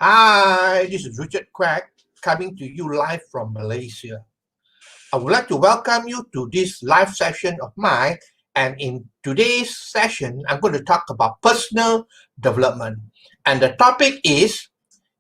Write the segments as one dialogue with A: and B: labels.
A: Hi, this is Richard Quack coming to you live from Malaysia. I would like to welcome you to this live session of mine. And in today's session, I'm going to talk about personal development. And the topic is,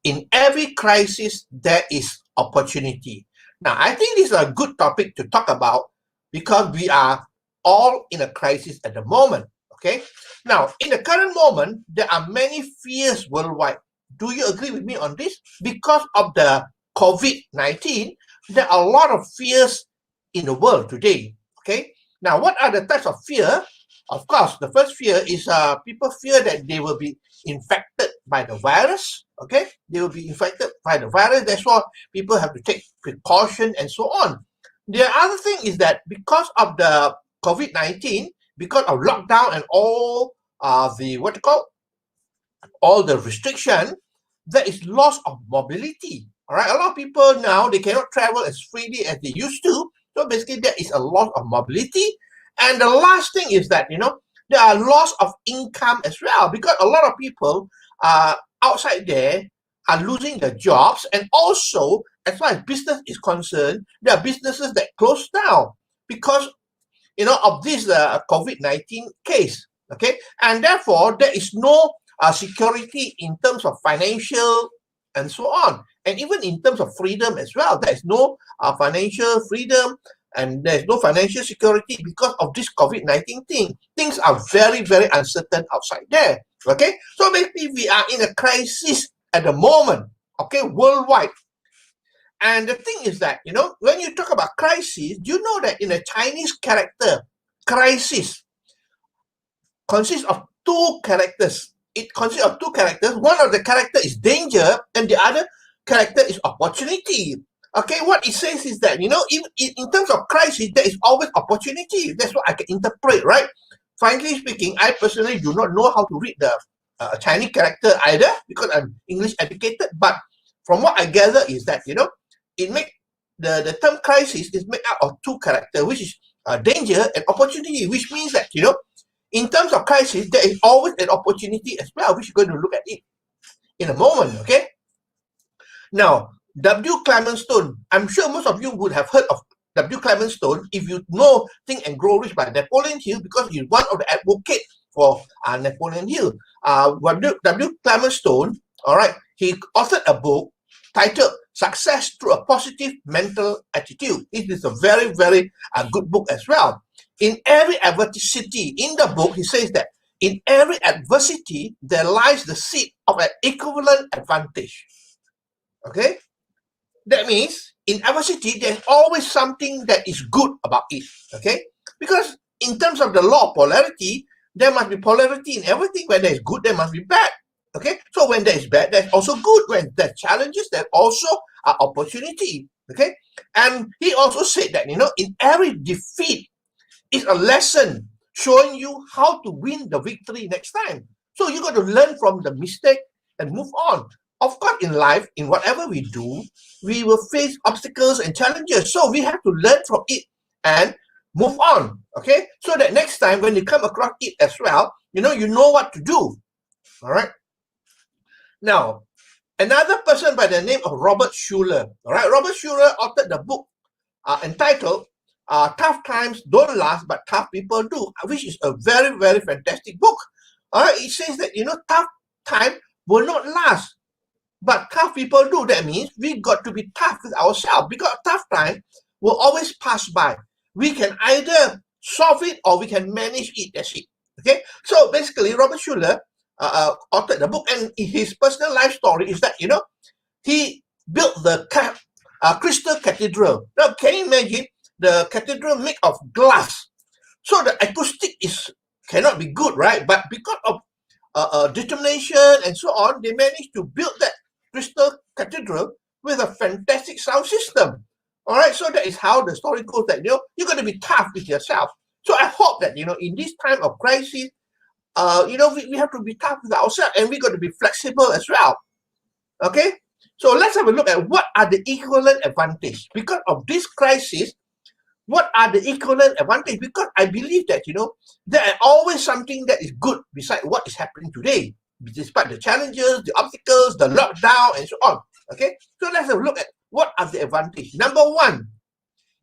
A: in every crisis, there is opportunity. Now, I think this is a good topic to talk about because we are all in a crisis at the moment. Okay. Now, in the current moment, there are many fears worldwide. Do you agree with me on this? Because of the COVID-19, there are a lot of fears in the world today. Okay. Now, what are the types of fear? Of course, the first fear is people fear that they will be infected by the virus. Okay, they will be infected by the virus. That's why people have to take precaution and so on. The other thing is that because of the COVID-19, because of lockdown and all the what you call all the restriction, there is loss of mobility. All right, a lot of people now they cannot travel as freely as they used to. So basically, there is a loss of mobility. And the last thing is that there are loss of income as well because a lot of people outside there are losing their jobs, and also as far as business is concerned, there are businesses that close down because of this COVID-19 case. Okay, and therefore there is no security in terms of financial and so on, and even in terms of freedom as well. There is no financial freedom and there's no financial security because of this COVID-19 thing. Things are very, very uncertain outside there. Okay, so basically we are in a crisis at the moment. Okay, worldwide. And the thing is that when you talk about crisis, do you know that in a Chinese character, crisis consists of two characters. It consists of two characters. One of the character is danger, and the other character is opportunity. Okay, what it says is that in terms of crisis, there is always opportunity. That's what I can interpret, right? Frankly speaking, I personally do not know how to read the Chinese character either because I'm English educated. But from what I gather is that it make the term crisis is made up of two characters, which is danger and opportunity, which means that in terms of crisis, there is always an opportunity as well, which we're going to look at it in a moment, okay? Now, W. Clement Stone, I'm sure most of you would have heard of W. Clement Stone if you know Think and Grow Rich by Napoleon Hill, because he's one of the advocates for Napoleon Hill. W. Clement Stone, all right, he authored a book titled Success Through a Positive Mental Attitude. It is a very, very good book as well. In every adversity, in the book, he says that in every adversity, there lies the seed of an equivalent advantage. Okay? That means in adversity, there's always something that is good about it. Okay? Because in terms of the law of polarity, there must be polarity in everything. When there is good, there must be bad. Okay? So when there is bad, there's also good. When there are challenges, there's also opportunity. Okay? And he also said that, in every defeat, is a lesson showing you how to win the victory next time. So you got to learn from the mistake and move on. Of course, in life, in whatever we do, we will face obstacles and challenges. So we have to learn from it and move on. Okay, so that next time when you come across it as well, you know what to do. All right. Now, another person by the name of Robert Schuller. All right, Robert Schuller authored the book entitled Tough Times Don't Last, but Tough People Do, which is a very, very fantastic book. All right, it says that, tough time will not last, but tough people do. That means we got to be tough with ourselves because tough time will always pass by. We can either solve it or we can manage it. That's it. Okay, so basically, Robert Schuller authored the book, and his personal life story is that, he built the Crystal Cathedral. Now, can you imagine? The cathedral made of glass, so the acoustic cannot be good, right? But because of determination and so on, they managed to build that Crystal Cathedral with a fantastic sound system. All right, so that is how the story goes. That you're going to be tough with yourself. So I hope that in this time of crisis, we have to be tough with ourselves, and we got to be flexible as well. Okay, so let's have a look at what are the equivalent advantage because of this crisis. What are the equivalent advantage? Because I believe that, there are always something that is good beside what is happening today. despite the challenges, the obstacles, the lockdown, and so on. Okay, so let's have a look at what are the advantages. Number one,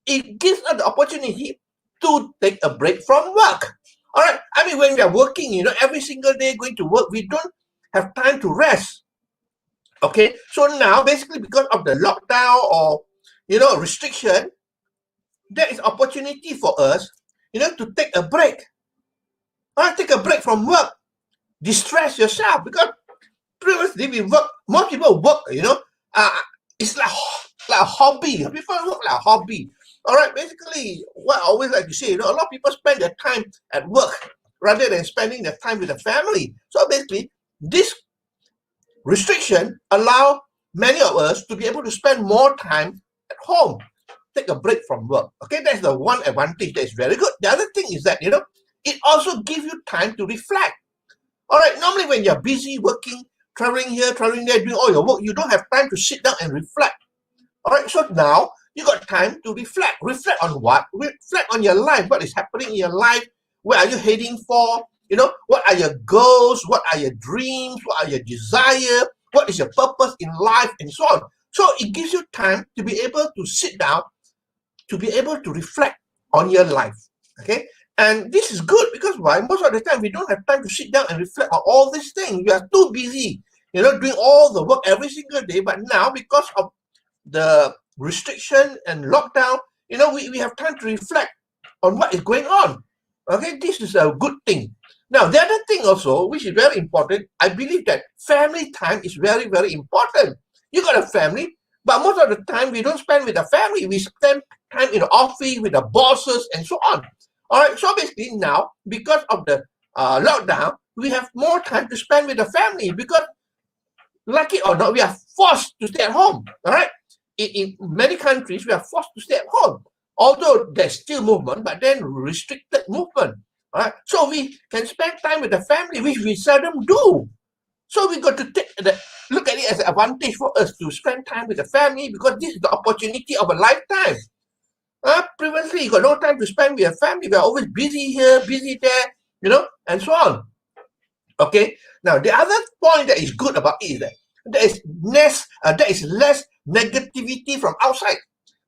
A: it gives us the opportunity to take a break from work. All right, I mean, when we are working, every single day going to work, we don't have time to rest. Okay, so now basically because of the lockdown or restriction, there is opportunity for us, to take a break. All right, take a break from work, distress yourself, because previously we work. Most people work, it's like a hobby. People work like a hobby. All right, basically, what I always like to say, a lot of people spend their time at work rather than spending their time with the family. So basically, this restriction allow many of us to be able to spend more time at home, take a break from work. Okay, that's the one advantage that is very good. The other thing is that, it also gives you time to reflect. All right, normally when you're busy working, traveling here, traveling there, doing all your work, you don't have time to sit down and reflect. All right, so now you got time to reflect. Reflect on what? Reflect on your life. What is happening in your life? Where are you heading for? What are your goals? What are your dreams? What are your desires? What is your purpose in life? And so on. So it gives you time to be able to sit down, to be able to reflect on your life. Okay? And this is good because why? Most of the time we don't have time to sit down and reflect on all these things. We are too busy, doing all the work every single day. But now because of the restriction and lockdown, we have time to reflect on what is going on. Okay, this is a good thing. Now, the other thing also, which is very important, I believe that family time is very, very important. You got a family, but most of the time we don't spend with the family. We spend time in the office with the bosses and so on. All right, so basically now, because of the lockdown, we have more time to spend with the family because, like it or not, we are forced to stay at home. All right, in many countries, we are forced to stay at home. Although there's still movement, but then restricted movement. All right, so we can spend time with the family, which we seldom do. So we got to look at it as an advantage for us to spend time with the family because this is the opportunity of a lifetime. Previously, you got no time to spend with your family. We are always busy here, busy there, and so on. Okay. Now, the other point that is good about it is that there is less negativity from outside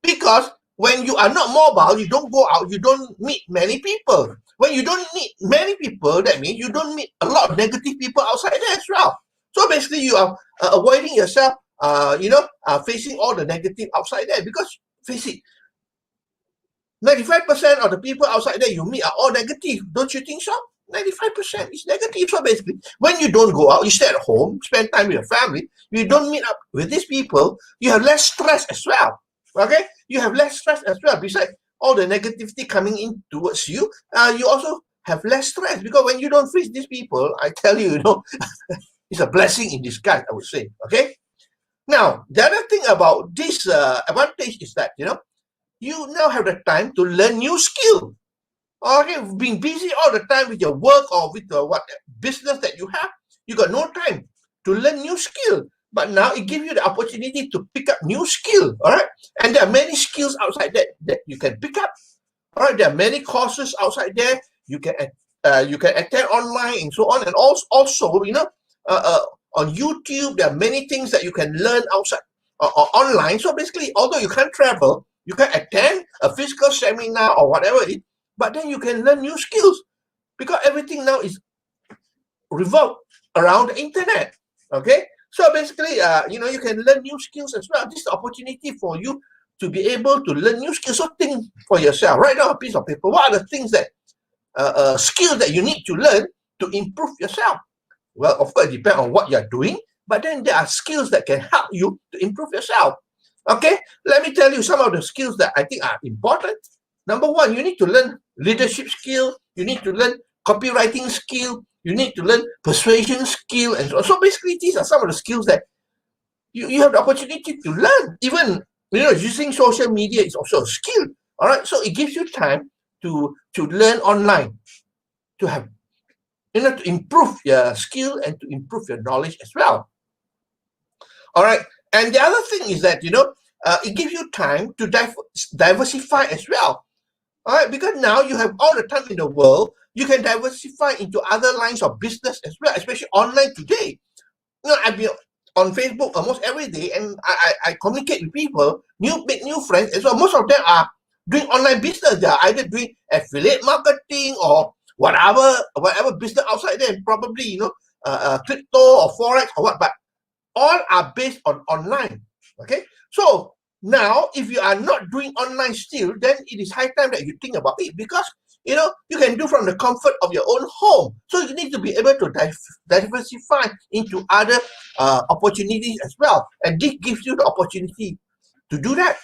A: because when you are not mobile, you don't go out, you don't meet many people. When you don't meet many people, that means you don't meet a lot of negative people outside there as well. So basically, you are avoiding yourself, facing all the negative outside there because, face it, 95% of the people outside there you meet are all negative. Don't you think so? 95% is negative. So basically, when you don't go out, you stay at home, spend time with your family, you don't meet up with these people, you have less stress as well. Okay? You have less stress as well. Besides all the negativity coming in towards you, you also have less stress because when you don't face these people, I tell you, it's a blessing in disguise, I would say. Okay? Now, the other thing about this advantage is that, you now have the time to learn new skill. Okay, being busy all the time with your work or with what business that you have, you got no time to learn new skill. But now it gives you the opportunity to pick up new skill. All right, and there are many skills outside that you can pick up. All right, there are many courses outside there you can attend online and so on. And also on YouTube there are many things that you can learn outside or online. So basically, although you can't travel, you can attend a physical seminar or whatever it is, but then you can learn new skills because everything now is revolved around the internet. Okay, so basically, you can learn new skills as well. This is the opportunity for you to be able to learn new skills. So think for yourself. Write down a piece of paper. What are the things that skills that you need to learn to improve yourself? Well, of course, it depends on what you're doing, but then there are skills that can help you to improve yourself. Okay, let me tell you some of the skills that I think are important. Number one, you need to learn leadership skill. You need to learn copywriting skill. You need to learn persuasion skill. And so basically, these are some of the skills that you have the opportunity to learn. Even, using social media is also a skill. All right, so it gives you time to learn online, to have, to improve your skill and to improve your knowledge as well. All right, and the other thing is that, it gives you time to diversify as well. All right, because now you have all the time in the world, you can diversify into other lines of business as well, especially online today. I've been on Facebook almost every day, and I communicate with people, make new friends, and so most of them are doing online business. They are either doing affiliate marketing or whatever business outside there, probably crypto or forex or what, but all are based on online. Okay, so now if you are not doing online still, then it is high time that you think about it, because you can do from the comfort of your own home. So you need to be able to diversify into other opportunities as well, and this gives you the opportunity to do that.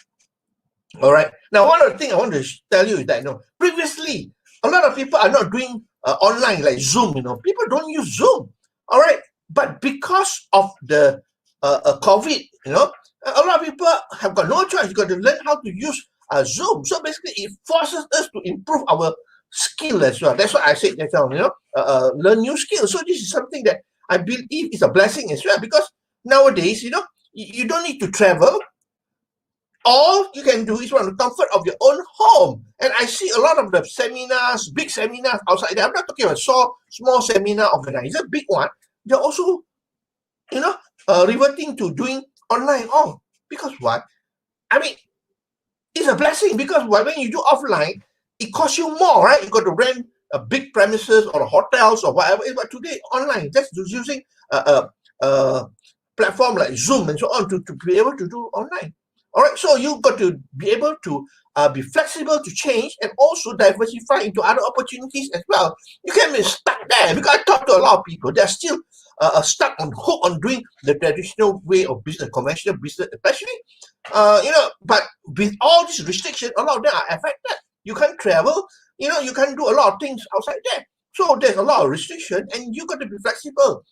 A: All right, now one of the things I want to tell you is that previously a lot of people are not doing online like Zoom. People don't use Zoom. All right, but because of the COVID, a lot of people have got no choice. You got to learn how to use Zoom. So basically, it forces us to improve our skill as well. That's what I said just now. Learn new skills. So this is something that I believe is a blessing as well, because nowadays, you don't need to travel. All you can do is from the comfort of your own home. And I see a lot of the seminars, big seminars outside there. I'm not talking about small seminar organizer, big one. They're also, reverting to doing online. Oh, because what? I mean, it's a blessing, because when you do offline, it costs you more, right? You got to rent a big premises or hotels or whatever. But today, online, just using a platform like Zoom and so on to be able to do online. All right, so you've got to be able to be flexible to change and also diversify into other opportunities as well. You can't be stuck there, because I talk to a lot of people. They're still stuck on doing the traditional way of business, conventional business, especially. But with all these restrictions, a lot of them are affected. You can't travel. You can't do a lot of things outside there. So there's a lot of restriction, and you got to be flexible.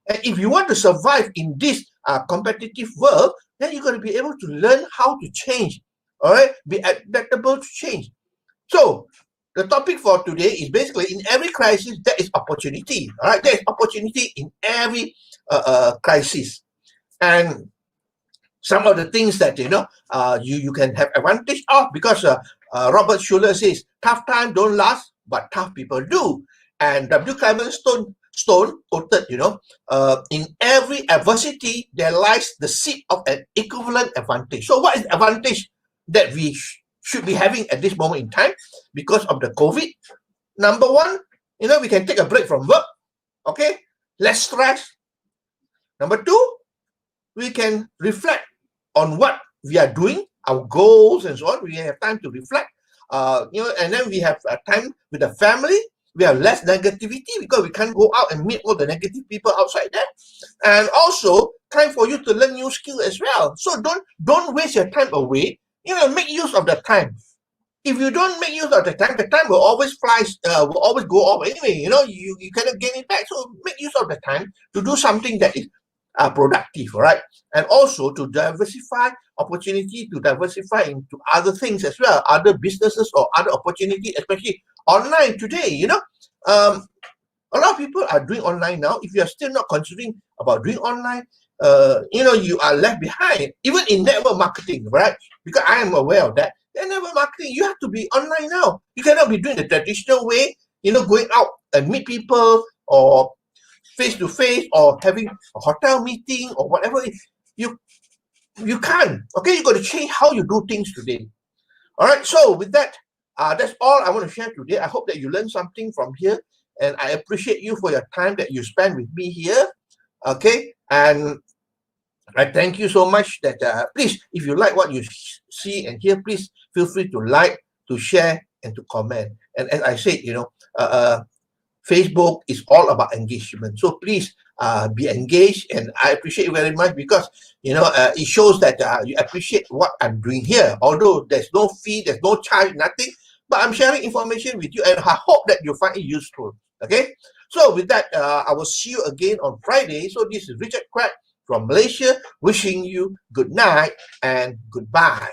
A: And if you want to survive in this competitive world, then you got to be able to learn how to change. All right, be adaptable to change. So the topic for today is basically, in every crisis there is opportunity. All right, there is opportunity in every crisis, and some of the things that you can have advantage of, because Robert Schuller says, tough time don't last, but tough people do. And W. Clement Stone quoted, in every adversity there lies the seed of an equivalent advantage. So what is the advantage that we should be having at this moment in time because of the COVID? Number one, we can take a break from work. Okay, less stress. Number two, we can reflect on what we are doing, our goals and so on. We have time to reflect, and then we have time with the family. We have less negativity, because we can't go out and meet all the negative people outside there. And also time for you to learn new skill as well. So don't waste your time away. Make use of the time. If you don't make use of the time will always will always go off anyway. You cannot gain it back. So make use of the time to do something that is productive, right? And also to diversify opportunity, to diversify into other things as well, other businesses or other opportunity, especially online today. A lot of people are doing online now. If you are still not considering about doing online, you are left behind, even in network marketing, right? Because I am aware of that. In network marketing, you have to be online now. You cannot be doing the traditional way, going out and meet people, or face-to-face, or having a hotel meeting or whatever. You can't. Okay, you got to change how you do things today. All right, so with that, that's all I want to share today. I hope that you learned something from here, and I appreciate you for your time that you spend with me here. Okay, and I thank you so much that please, if you like what you see and hear, please feel free to like, to share, and to comment. And as I said, Facebook is all about engagement. So please be engaged, and I appreciate you very much, because it shows that you appreciate what I'm doing here. Although there's no fee, there's no charge, nothing, but I'm sharing information with you, and I hope that you find it useful. Okay, so with that, I will see you again on Friday. So this is Richard Quack from Malaysia, wishing you good night and goodbye.